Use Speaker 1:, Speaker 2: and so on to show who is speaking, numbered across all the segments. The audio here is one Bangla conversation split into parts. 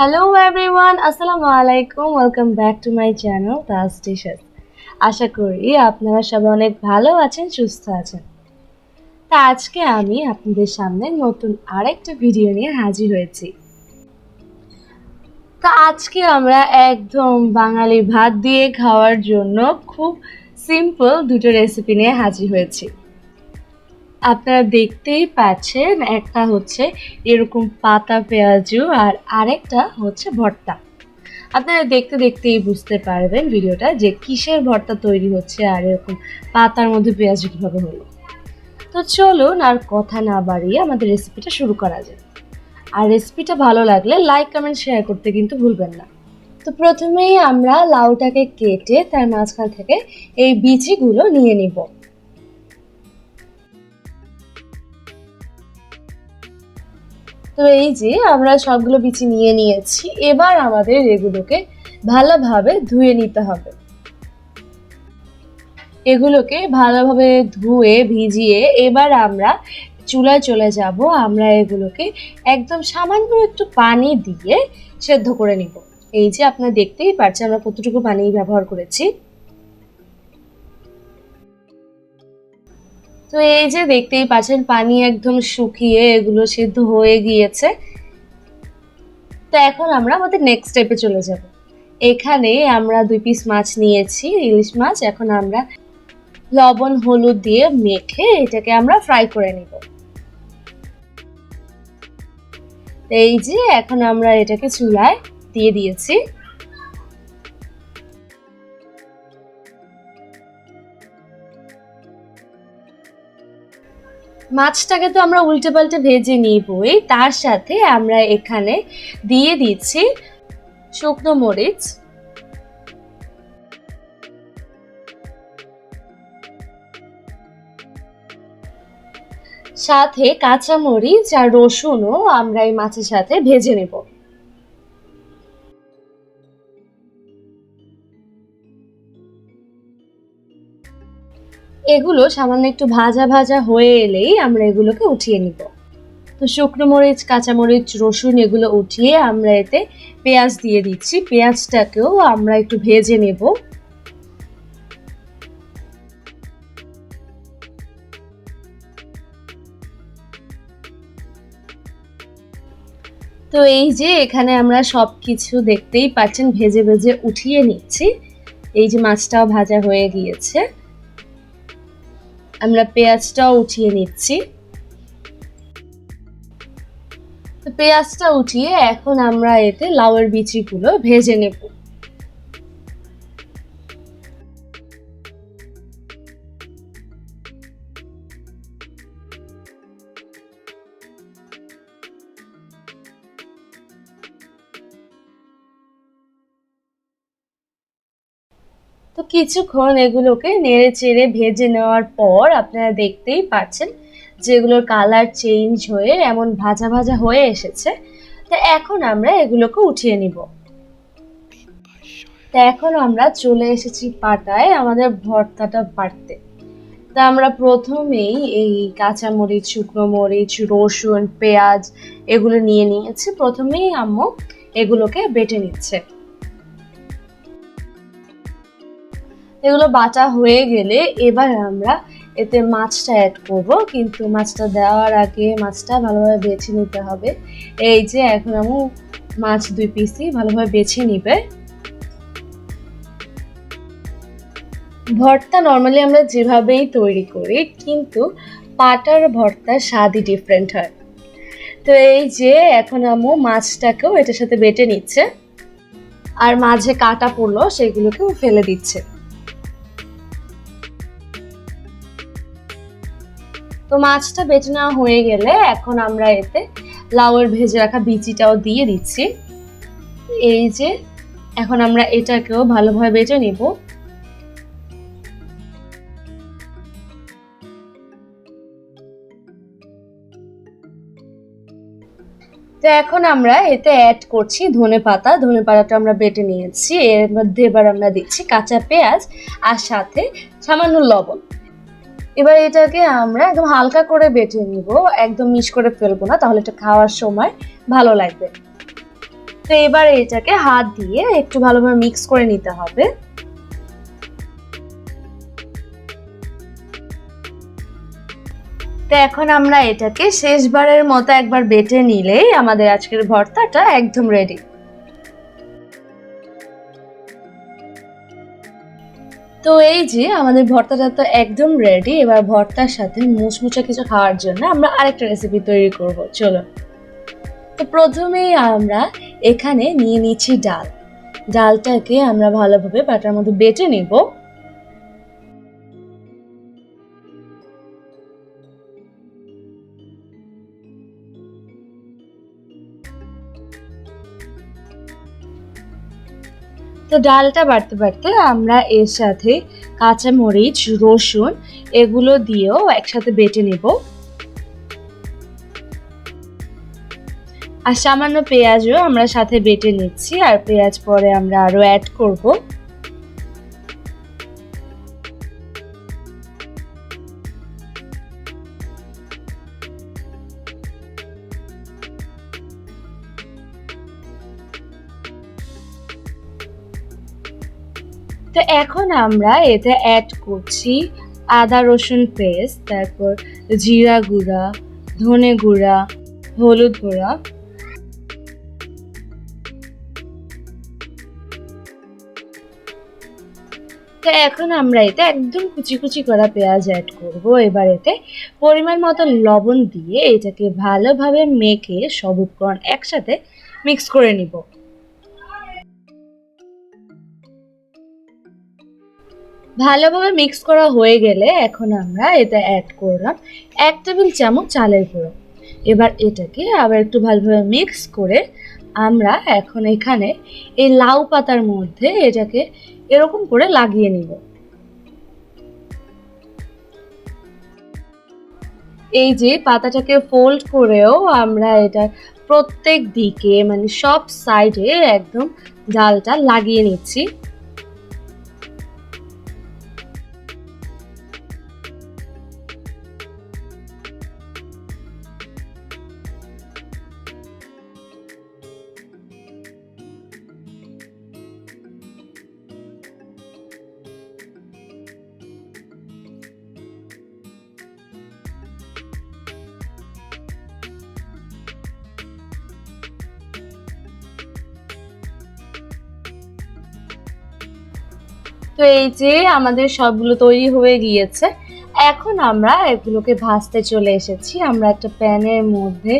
Speaker 1: Hello everyone, আসসালামু আলাইকুম, welcome back to my channel Taj dishes. আশা করি আপনারা সবাই অনেক ভালো আছেন, সুস্থ আছেন। তা আজকে আমি আপনাদের সামনে নতুন আরেকটা ভিডিও নিয়ে হাজির হয়েছি। তা আজকে আমরা একদম বাঙালি ভাত দিয়ে খাওয়ার জন্য খুব সিম্পল দুটো রেসিপি নিয়ে হাজির হয়েছি। আপনারা দেখতেই পাচ্ছেন, একটা হচ্ছে এরকম পাতা পেঁয়াজু আর আরেকটা হচ্ছে ভর্তা। আপনারা দেখতে দেখতেই বুঝতে পারবেন ভিডিওটা যে কিসের ভর্তা তৈরি হচ্ছে আর এরকম পাতার মধ্যে পেঁয়াজ কীভাবে হলো। তো চলুন আর কথা না বাড়িয়ে আমাদের রেসিপিটা শুরু করা যায়। আর রেসিপিটা ভালো লাগলে লাইক কমেন্ট শেয়ার করতে কিন্তু ভুলবেন না। তো প্রথমেই আমরা লাউটাকে কেটে তার মাঝখান থেকে এই বিচিগুলো নিয়ে নিব। তো এই যে আমরা সবগুলো বিচি নিয়ে নিয়েছি, এবার আমাদের এগুলোকে ভালোভাবে ধুয়ে নিতে হবে। এগুলোকে ভালোভাবে ধুয়ে ভিজিয়ে এবার আমরা চুলায় চলে যাব। আমরা এগুলোকে একদম সামান্য একটু পানি দিয়ে সেদ্ধ করে নিব। এই যে আপনারা দেখতেই পাচ্ছেন আমরা কতটুকু পানি ব্যবহার করেছি। তো এই যে দেখতেই পাচ্ছেন পানি একদম শুকিয়ে এগুলো সেদ্ধ হয়ে গিয়েছে। তো এখন আমরা আমাদের নেক্সট স্টেপে চলে যাব। এখানে আমরা 2 পিস মাছ নিয়েছি, ইলিশ মাছ। এখন আমরা লবণ হলুদ দিয়ে মেখে এটাকে আমরা ফ্রাই করে নিব। এই যে এখন আমরা এটাকে চুলায় দিয়ে দিয়েছি। মাছটাকে তো আমরা উল্টে পাল্টে ভেজে নিবই, তার সাথে আমরা এখানে দিয়ে দিচ্ছি শুকনো মরিচ, সাথে কাঁচা মরিচ আর রসুনও আমরা এই মাছের সাথে ভেজে নেব। এগুলো সামান্য একটু ভাজা ভাজা হয়ে এলেই আমরা এগুলোকে উঠিয়ে নিব। তো শুকনো মরিচ, কাঁচা মরিচ, রসুন এগুলো উঠিয়ে আমরা এতে পেঁয়াজ দিয়ে দিচ্ছি। পেঁয়াজটাকেও আমরা একটু ভেজে নেব। তো এই যে এখানে আমরা সবকিছু দেখতেই পাচ্ছেন ভেজে ভেজে উঠিয়ে নিচ্ছি। এই যে মাছটাও ভাজা হয়ে গিয়েছে, আমরা পেঁয়াজটাও উঠিয়ে নিচ্ছি। তো পেঁয়াজটা উঠিয়ে এখন আমরা এতে লাউয়ের বিচিগুলো ভেজে নেব। তো কিছুক্ষণ এগুলোকে নেড়ে চেড়ে ভেজে নেওয়ার পর আপনারা দেখতেই পাচ্ছেন যেগুলোর কালার চেঞ্জ হয়ে এমন ভাজা ভাজা হয়ে এসেছে। তো এখন আমরা এগুলোকে উঠিয়ে নিব। তো এখন আমরা চলে এসেছি পাটায় আমাদের ভর্তাটা বাটতে। তা আমরা প্রথমেই এই কাঁচামরিচ, শুকনো মরিচ, রসুন, পেঁয়াজ এগুলো নিয়ে নিয়েছি। প্রথমেই আম্মু এগুলোকে বেটে নিচ্ছে। এগুলো বাটা হয়ে গেলে এবার আমরা এতে মাছটা অ্যাড করব, কিন্তু মাছটা দেওয়ার আগে মাছটা ভালোভাবে বেছে নিতে হবে। এই যে এখন আমি মাছ 2 পিসই ভালোভাবে বেছে নিবে। ভর্তা নর্মালি আমরা যেভাবেই তৈরি করি, কিন্তু পাটার ভর্তার স্বাদই ডিফারেন্ট হয়। তো এই যে এখন আম্মু মাছটাকেও এটার সাথে বেটে নিচ্ছে, আর মাঝে কাটা পড়লো সেগুলোকেও ফেলে দিচ্ছে। তো মাছটা বেটে নেওয়া হয়ে গেলে এখন আমরা এতে লাউয়ের ভেজে রাখা বিচিটাও দিয়ে দিচ্ছি। এই যে এখন আমরা এটাকেও ভালোভাবে বেটে নিব। তো এখন আমরা এতে অ্যাড করছি ধনেপাতা। ধনেপাতাটা আমরা বেটে নিয়েছি। এর মধ্যে এবার আমরা দিচ্ছি কাঁচা পেঁয়াজ আর সাথে সামান্য লবণ। এবার এটাকে আমরা একদম হালকা করে বেটে নিব, একদম মিশ করে ফেলবো না, তাহলে এটা খাওয়ার সময় ভালো লাগবে। তো এবার এটাকে হাত দিয়ে একটু ভালোভাবে মিক্স করে নিতে হবে। তো এখন আমরা এটাকে শেষবারের মতো একবার বেটে নিলেই আমাদের আজকের ভর্তাটা একদম রেডি। তো এই যে আমাদের ভর্তাটা তো একদম রেডি। এবার ভর্তার সাথে মুচমুচে কিছু খাওয়ার জন্য আমরা আরেকটা রেসিপি তৈরি করব, চলো। তো প্রথমেই আমরা এখানে নিয়ে নিচ্ছি ডাল। ডালটাকে আমরা ভালোভাবে পাটার মধ্যে বেটে নিব। তো ডালটা বাটতে বাটতে আমরা এর সাথে কাঁচামরিচ, রসুন এগুলো দিয়েও একসাথে বেটে নেব। আর সামান্য পেঁয়াজও আমরা সাথে বেটে নিচ্ছি, আর পেঁয়াজ পরে আমরা আরো অ্যাড করব। তো এখন আমরা এতে অ্যাড করছি আদা রসুন পেস্ট, তারপর জিরা গুঁড়া, ধনে গুঁড়া, হলুদ গুঁড়া। তো এখন আমরা এতে একদম কুচি কুচি করা পেঁয়াজ অ্যাড করব। এবার এতে পরিমাণ মতো লবণ দিয়ে এটাকে ভালোভাবে মেখে সব উপকরণ একসাথে মিক্স করে নিব। ভালোভাবে মিক্স করা হয়ে গেলে এখন আমরা এতে অ্যাড করলাম 1 টেবিল চামচ চালের গুঁড়ো। এবার এটাকে আবার একটু ভালোভাবে মিক্স করে আমরা এখন এখানে এই লাউ পাতার মধ্যে এটাকে এরকম করে লাগিয়ে নিব। এই যে পাতাটাকে ফোল্ড করেও আমরা এটা প্রত্যেক দিকে মানে সব সাইডে একদম ডালটা লাগিয়ে নিচ্ছি। তো এই যে আমাদের সবগুলো তৈরি হয়ে গিয়েছে। এখন আমরা এগুলোকে ভাজতে চলে এসেছি। আমরা একটা প্যানের মধ্যে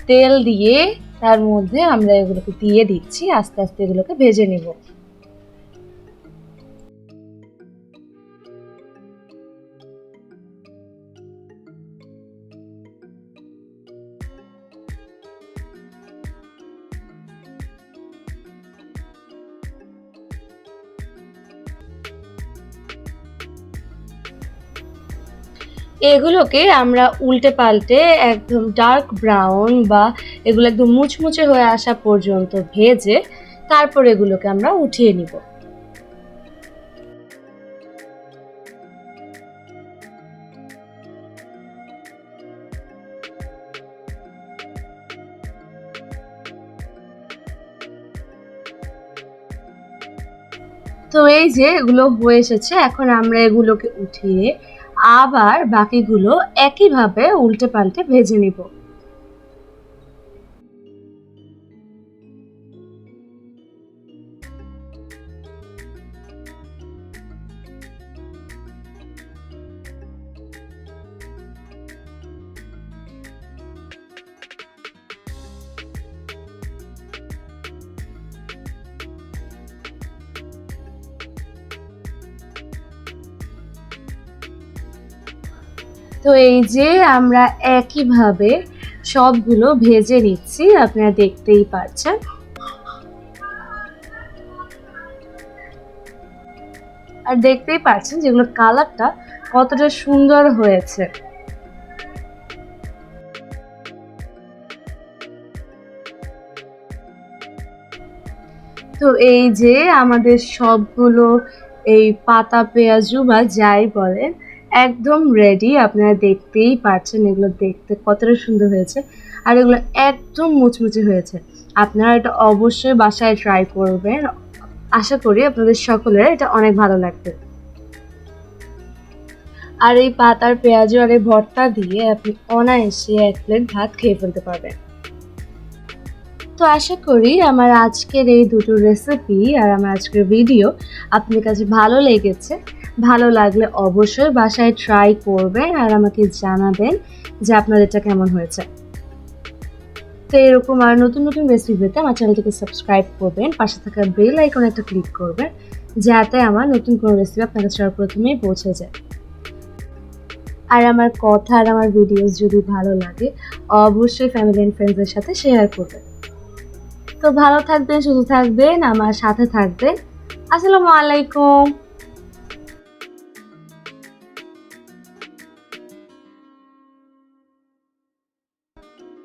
Speaker 1: তেল দিয়ে তার মধ্যে আমরা এগুলোকে দিয়ে দিচ্ছি, আস্তে আস্তে এগুলোকে ভেজে নেব। এগুলোকে আমরা উল্টে পাল্টে একদম ডার্ক ব্রাউন বা এগুলো একদম মুচমুচে হয়ে আসা পর্যন্ত ভেজে তারপর এগুলোকে আমরা উঠিয়ে নিব। তো এই যে এগুলো হয়ে এসেছে, এখন আমরা এগুলোকে উঠিয়ে আবার বাকিগুলো একইভাবে উল্টে পাল্টে ভেজে নিব। তো এই যে আমরা একইভাবে সবগুলো ভেজে নিচ্ছি, আপনারা দেখতেই পাচ্ছেন। আর দেখতেই পাচ্ছেন যেগুলো কালারটা কতটা সুন্দর হয়েছে। তো এই যে আমাদের সবগুলো এই পাতা পেঁয়াজু বা যাই বলেন একদম রেডি। আপনারা দেখতেই পাচ্ছেন এগুলো দেখতে কতটা সুন্দর হয়েছে, আর এগুলো একদম মুচমুচে হয়েছে। আপনারা এটা অবশ্যই বাসায় ট্রাই করবেন। আশা করি আপনাদের সকলের এটা অনেক ভালো লাগবে। আর এই পাতার পেঁয়াজ আর এই ভর্তা দিয়ে আপনি অনায়াসে 1 প্লেট ভাত খেয়ে ফেলতে পারবেন। তো আশা করি আমার আজকের এই দুটো রেসিপি আর আমার আজকের ভিডিও আপনাদের কাছে ভালো লেগেছে। ভালো লাগলে অবশ্যই বাসায় ট্রাই করবেন আর আমাকে জানাবেন যে আপনাদের এটা কেমন হয়েছে। তো এরকম আর নতুন নতুন রেসিপি পেতে আমার চ্যানেলটিকে সাবস্ক্রাইব করবেন, পাশে থাকা বেল আইকনে একটা ক্লিক করবেন যাতে আমার নতুন কোনো রেসিপি আপনার কাছে প্রথমেই পৌঁছে যায়। আর আমার কথা আর আমার ভিডিওস যদি ভালো লাগে অবশ্যই ফ্যামিলি অ্যান্ড ফ্রেন্ডসদের সাথে শেয়ার করবেন। তো ভালো থাকবেন, সুস্থ থাকবেন, আমার সাথে থাকবেন। আসসালামু আলাইকুম।